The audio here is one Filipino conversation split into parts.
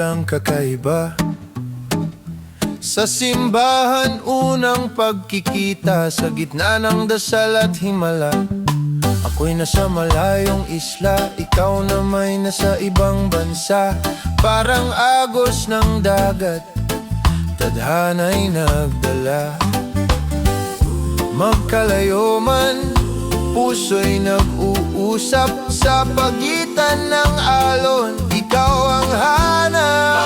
walang kakaiba. Sa simbahan, unang pagkikita, sa gitna ng dasal at himala. Ako'y nasa malayong isla, ikaw na may nasa ibang bansa. Parang agos ng dagat, tadhana'y nagdala. Magkalayo man, puso'y nag-uusap. Sa pagitan ng alon, ikaw ang hanap.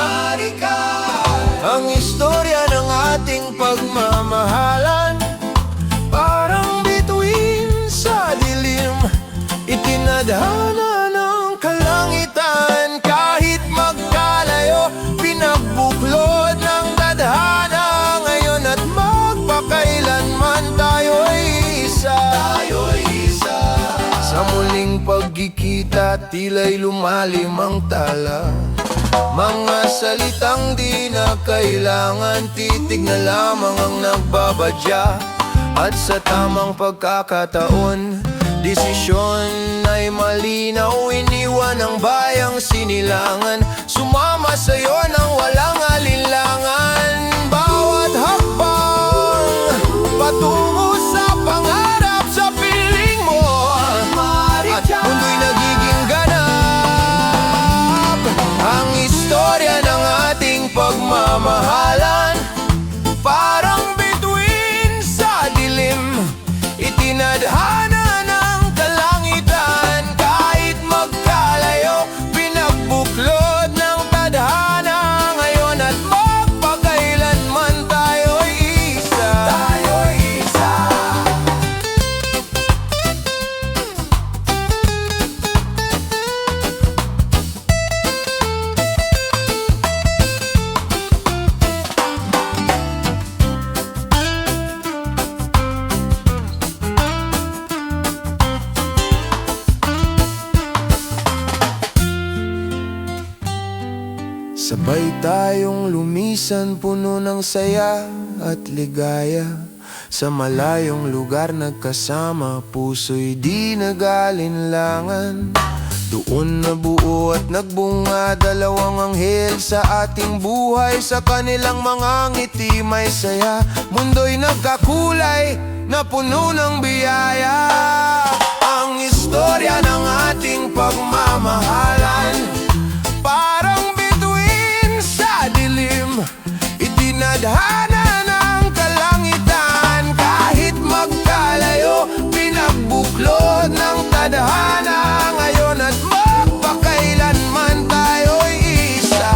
Ang istorya ng ating pagmamahalan, parang bituin sa dilim, itinadhana ng kalangitan. Kahit magkalayo, pinagbuklod ng tadhana. Ngayon at magpakailanman, tayo'y isa. Sa muling pagkikita, tila'y lumalim ang tala. Mga salitang di na kailangan, titig na lamang ang nagbabadya. At sa tamang pagkakataon, desisyon ay malinaw. Iniwan ang bayang sinilangan, sumama sa'yo nang walang alinlangan. Bawat hakbang patungo sa pangarap, sa piling mo, at mundo'y nagiging ganap. Ang istorya ng ating pagmamahalan, parang bituin sa dilim, itinadhana ng kalangitan. Kahit magkalayo, pinagbuklod ng tadhana. Ngayon at magpakailanman, tayo'y isa. Sabay tayong lumisan, puno ng saya at ligaya. Sa malayong lugar nagkasama, puso'y di nag-alinlangan. Doon nabuo at nagbunga dalawang anghel sa ating buhay. Sa kanilang mga ngiti may saya, mundo'y nagkakulay na puno ng biyaya. Ang istorya ng ating pagmamahalan, parang bituin sa dilim, itinadhana ng kalangitan. Kahit magkalayo, pinagbuklod ng tadhana. Ngayon at magpakailanman, tayo'y isa.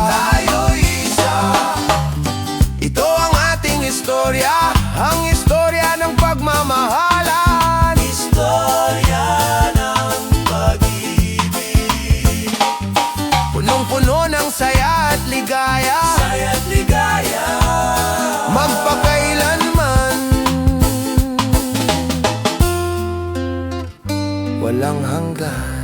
Ito ang ating istorya, ang istorya ng pagmamahalan. Istorya ng pag-ibig, punong-puno ng saya at ligaya. Magpakailanman, walang hanggan.